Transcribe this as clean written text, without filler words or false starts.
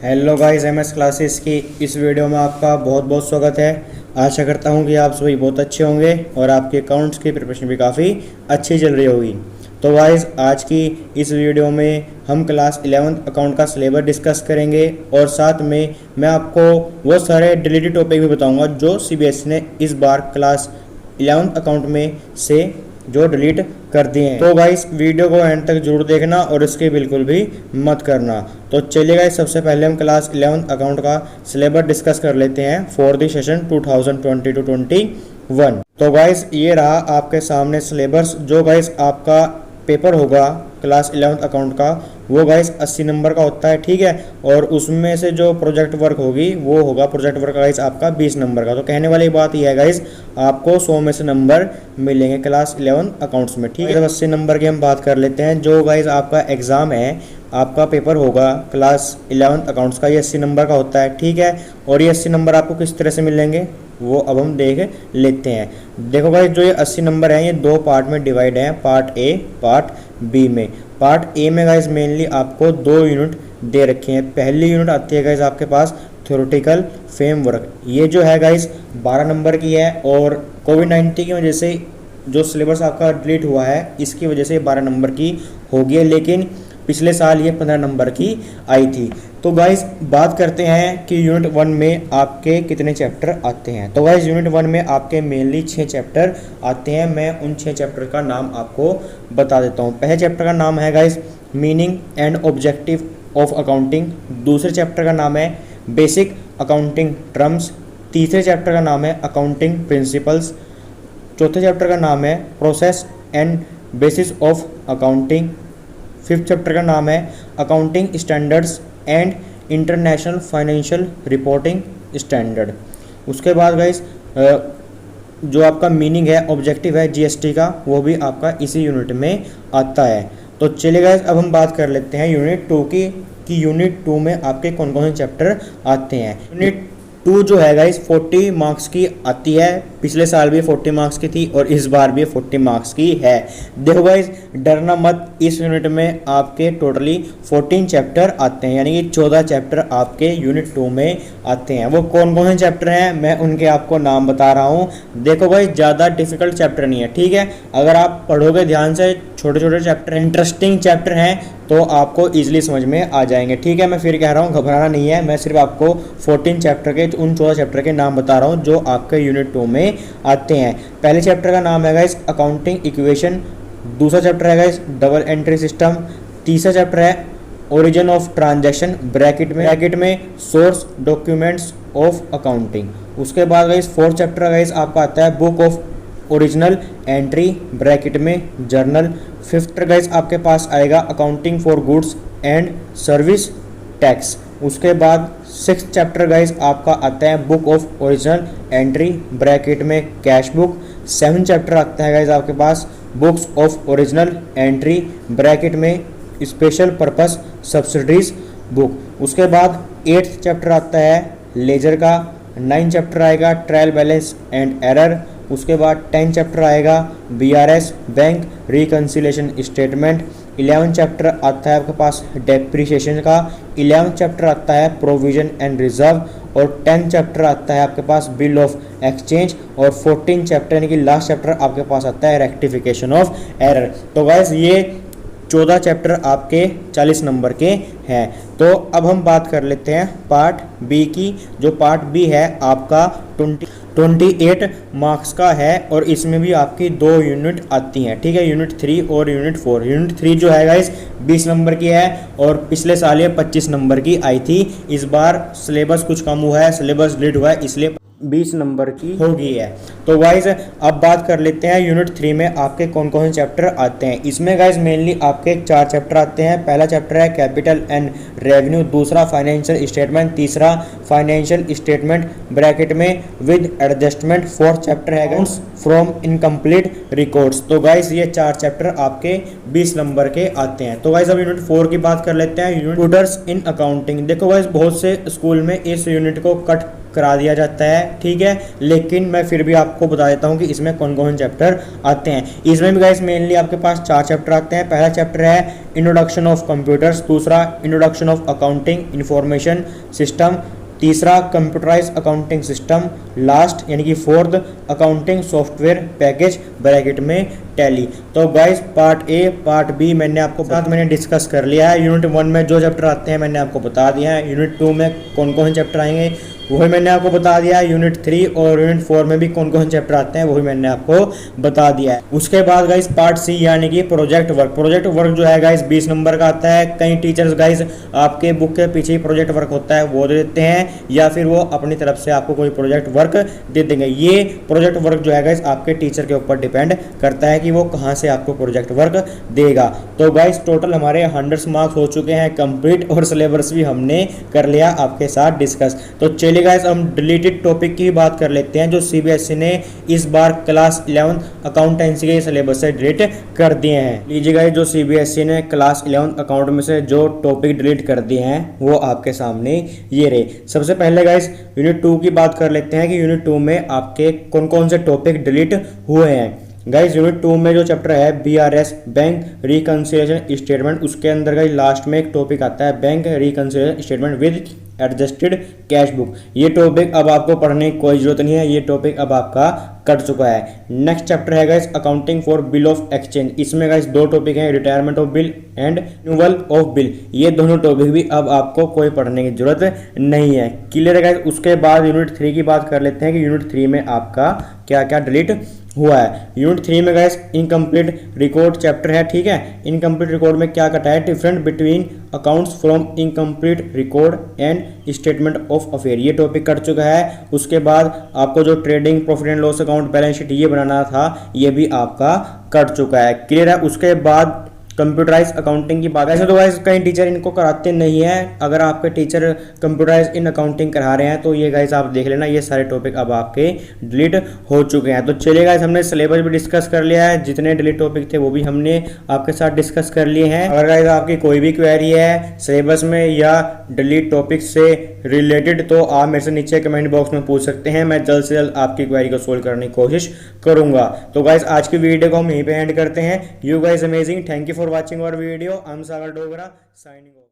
Hello guys, MS classes की इस video में आपका बहुत बहुत स्वागत है। आशा करता हूं कि आप सभी बहुत अच्छे होंगे और आपके अकाउंट्स की प्रिपरेशन भी काफ़ी अच्छी चल रही होगी। तो गाइस, आज की इस वीडियो में हम क्लास 11th अकाउंट का सिलेबस डिस्कस करेंगे और साथ में मैं आपको वो सारे डिलीटेड टॉपिक भी बताऊंगा जो सीबीएसई ने इस बार क्लास 11th अकाउंट में से जो डिलीट कर दिए हैं। तो गाइस, वीडियो को एंड तक जरूर देखना और इसके बिल्कुल भी मत करना। तो चलिए गाइस, सबसे पहले हम क्लास 11th अकाउंट का सिलेबस डिस्कस कर लेते हैं फॉर द सेशन 2020-21। तो गाइस, ये रहा आपके सामने सिलेबस। जो गाइस आपका पेपर होगा क्लास 11th अकाउंट का, वो गाइस 80 नंबर का होता है, ठीक है। और उसमें से जो प्रोजेक्ट वर्क होगी वो होगा प्रोजेक्ट वर्क गाइस आपका 20 नंबर का। तो कहने वाली बात यह है गाइस, आपको 100 में से नंबर मिलेंगे क्लास 11 अकाउंट्स में, ठीक है। तो 80 नंबर की हम बात कर लेते हैं। जो गाइस आपका एग्ज़ाम है, आपका पेपर होगा क्लास 11 अकाउंट्स का, ये 80 नंबर का होता है, ठीक है। और ये 80 नंबर आपको किस तरह से मिलेंगे वो अब हम देख लेते हैं। देखो गाइस, जो ये 80 नंबर हैं ये दो पार्ट में डिवाइड हैं, पार्ट ए पार्ट बी में। पार्ट ए में गाइस मेनली आपको 2 यूनिट दे रखे हैं। पहली यूनिट आती है गाइस आपके पास थ्योरेटिकल फ्रेमवर्क, ये जो है गाइस 12 नंबर की है। और कोविड-19 की वजह से जो सिलेबस आपका डिलीट हुआ है, इसकी वजह से 12 नंबर की हो गई है, लेकिन पिछले साल ये 15 नंबर की आई थी। तो गाइस, बात करते हैं कि यूनिट 1 में आपके कितने चैप्टर आते हैं। तो गाइस, यूनिट 1 में आपके मेनली 6 चैप्टर आते हैं। मैं उन 6 चैप्टर का नाम आपको बता देता हूँ। पहले चैप्टर का नाम है guys meaning and objective of accounting. दूसरे चैप्टर का नाम है बेसिक अकाउंटिंग टर्म्स। तीसरे चैप्टर का नाम है अकाउंटिंग प्रिंसिपल्स। चौथे चैप्टर का नाम है process and bases of accounting. Fifth chapter का नाम है accounting standards and international financial reporting standard. उसके बाद गाइस जो आपका मीनिंग है, ऑब्जेक्टिव है जीएसटी का, वो भी आपका इसी यूनिट में आता है। तो चलिए गाइस, अब हम बात कर लेते हैं यूनिट 2 की कि यूनिट 2 में आपके कौन कौन से चैप्टर आते हैं। यूनिट 2 जो है गाइस 40 मार्क्स की आती है। पिछले साल भी 40 मार्क्स की थी और इस बार भी 40 मार्क्स की है। देखो गाइस, डरना मत, इस यूनिट में आपके टोटली 14 चैप्टर आते हैं, यानी कि 14 चैप्टर आपके यूनिट 2 में आते हैं। वो कौन कौन से चैप्टर हैं मैं उनके आपको नाम बता रहा हूँ। देखो गाइस, ज़्यादा डिफिकल्ट चैप्टर नहीं है, ठीक है। अगर आप पढ़ोगे ध्यान से, छोटे छोटे चैप्टर इंटरेस्टिंग चैप्टर हैं तो आपको इजीली समझ में आ जाएंगे, ठीक है। मैं फिर कह रहा हूँ, घबराना नहीं है। मैं सिर्फ आपको 14 चैप्टर के, उन 14 चैप्टर के नाम बता रहा हूँ जो आपके यूनिट 2 में आते हैं। पहले चैप्टर का नाम है गाइस अकाउंटिंग इक्वेशन। दूसरा चैप्टर है गाइस डबल एंट्री सिस्टम। तीसरा चैप्टर है ओरिजिन ऑफ ट्रांजैक्शन ब्रैकेट में सोर्स डॉक्यूमेंट्स ऑफ अकाउंटिंग। उसके बाद गाइस फोर्थ चैप्टर गाइस आपका आता है book of original entry bracket में जर्नल। फिफ्थ गाइस आपके पास आएगा accounting for goods and service tax. उसके बाद सिक्स्थ चैप्टर गाइस आपका आता है book of original entry bracket में कैश बुक। सेवन चैप्टर आता है गाइस आपके पास books of original entry bracket में स्पेशल पर्पस सब्सिडीज बुक। उसके बाद एट्थ चैप्टर आता है लेजर का। 9 चैप्टर आएगा ट्रायल बैलेंस एंड एरर। उसके बाद 10 चैप्टर आएगा BRS bank reconciliation statement. 11 chapter आता है आपके पास डेप्रिसिएशन का। 11 चैप्टर आता है प्रोविजन एंड रिजर्व। और 10 चैप्टर आता है आपके पास बिल ऑफ एक्सचेंज। और 14 चैप्टर यानी कि लास्ट चैप्टर आपके पास आता है रेक्टिफिकेशन ऑफ एरर। तो गाइस, ये 14 चैप्टर आपके 40 नंबर के हैं। तो अब हम बात कर लेते हैं पार्ट बी की। जो पार्ट बी है आपका 28 मार्क्स का है और इसमें भी आपकी 2 यूनिट आती हैं, ठीक है। यूनिट 3 और यूनिट 4। यूनिट 3 जो है गाइस 20 नंबर की है और पिछले साल ये 25 नंबर की आई थी। इस बार सिलेबस कुछ कम हुआ है, सिलेबस डिलीट हुआ है, इसलिए 20 नंबर की हो गई है। तो गाइज, अब बात कर लेते हैं यूनिट 3 में आपके कौन कौन से चैप्टर आते हैं। इसमें गाइज मेनली आपके 4 चैप्टर आते हैं। पहला चैप्टर है कैपिटल एंड रेवेन्यू। दूसरा फाइनेंशियल स्टेटमेंट। तीसरा फाइनेंशियल स्टेटमेंट ब्रैकेट में विद एडजस्टमेंट। फोर्थ चैप्टर है अकाउंट्स फ्रॉम इनकम्प्लीट रिकॉर्ड्स। तो गाइज, ये 4 चैप्टर आपके 20 नंबर के आते हैं। तो गाइज, अब यूनिट 4 की बात कर लेते हैं, यूनिट कंप्यूटर्स इन अकाउंटिंग। देखो गाइज, बहुत से स्कूल में इस यूनिट को कट करा दिया जाता है, ठीक है। लेकिन मैं फिर भी आपको बता देता हूँ कि इसमें कौन कौन से चैप्टर आते हैं। इसमें भी गाइस मेनली आपके पास 4 चैप्टर आते हैं। पहला चैप्टर है इंट्रोडक्शन ऑफ कंप्यूटर्स, दूसरा introduction of accounting information system, तीसरा कंप्यूटराइज अकाउंटिंग सिस्टम, लास्ट यानी कि fourth accounting software package bracket में टैली। तो guys part A part B मैंने डिस्कस कर लिया है। यूनिट 1 में जो चैप्टर आते हैं मैंने आपको बता दिया है। यूनिट 2 में कौन कौन से चैप्टर आएंगे वही मैंने आपको बता दिया है। यूनिट 3 और यूनिट 4 में भी कौन कौन से चैप्टर आते हैं वही मैंने आपको बता दिया है। उसके बाद गाइस पार्ट सी यानी कि प्रोजेक्ट वर्क जो है गाइस 20 नंबर का आता है। कई टीचर्स गाइस आपके बुक के पीछे ही प्रोजेक्ट वर्क होता है वो दे देते हैं, या फिर वो अपनी तरफ से आपको कोई प्रोजेक्ट वर्क दे देंगे। ये प्रोजेक्ट वर्क जो है गाइस आपके टीचर के ऊपर डिपेंड करता है कि वो कहाँ से आपको प्रोजेक्ट वर्क देगा। तो गाइस टोटल हमारे 100 मार्क्स हो चुके हैं कंप्लीट, और सिलेबस भी हमने कर लिया आपके साथ डिस्कस। तो चलिए गाइस हम डिलीटेड टॉपिक की बात कर लेते हैं जो सीबीएसई ने इस बार क्लास 11 अकाउंटेंसी के सिलेबस से डिलीट कर दिए हैं। लीजिए गाइस जो सीबीएसई ने क्लास 11 अकाउंट में से जो टॉपिक डिलीट कर दिए हैं वो आपके सामने ये रहे। सबसे पहले गाइस यूनिट 2 की बात कर लेते हैं कि यूनिट 2 में आपके कौन कौन से टॉपिक डिलीट हुए हैं। गाइस यूनिट 2 में जो चैप्टर है बीआरएस बैंक रिकंसिलिएशन स्टेटमेंट, उसके अंदर गाइस लास्ट में एक टॉपिक आता है bank reconciliation statement with adjusted cash book. ये टॉपिक अब आपको पढ़ने की कोई जरूरत नहीं है, ये टॉपिक अब आपका कट चुका है। नेक्स्ट चैप्टर है guys accounting for bill of exchange. इसमें गाइस 2 टॉपिक हैं, retirement of bill and renewal of bill. ये दोनों टॉपिक भी अब आपको कोई पढ़ने की जरूरत नहीं है। क्लियर है गाइस। उसके बाद यूनिट 3 की बात कर लेते हैं कि यूनिट 3 में आपका क्या क्या डिलीट हुआ है। यूनिट 3 में गाइस इनकम्प्लीट रिकॉर्ड चैप्टर है, ठीक है। इनकम्प्लीट रिकॉर्ड में क्या कटा है, different between accounts from incomplete record and statement of affair, ये टॉपिक कट चुका है। उसके बाद आपको जो trading profit and loss account balance sheet ये बनाना था ये भी आपका कट चुका है। क्लियर है। उसके बाद कंप्यूटराइज अकाउंटिंग की बात है। तो गाइस कई टीचर इनको कराते नहीं है। अगर आपके टीचर कंप्यूटराइज इन अकाउंटिंग करा रहे हैं तो ये गाइस आप देख लेना, ये सारे टॉपिक अब आपके डिलीट हो चुके हैं। तो चलिए गाइस हमने सिलेबस भी डिस्कस कर लिया है, जितने डिलीट टॉपिक थे वो भी हमने आपके साथ डिस्कस कर लिए हैं। अगर गाइस आपकी कोई भी क्वेरी है सिलेबस में या डिलीट टॉपिक से रिलेटेड तो आप मेरे से नीचे कमेंट बॉक्स में पूछ सकते हैं, मैं जल्द से जल्द आपकी क्वेरी को सोल्व करने की कोशिश करूंगा। तो गाइस आज की वीडियो को हम यहीं पे एंड करते हैं। You guys amazing, thank you for watching our video. I'm Sagar Dogra signing off.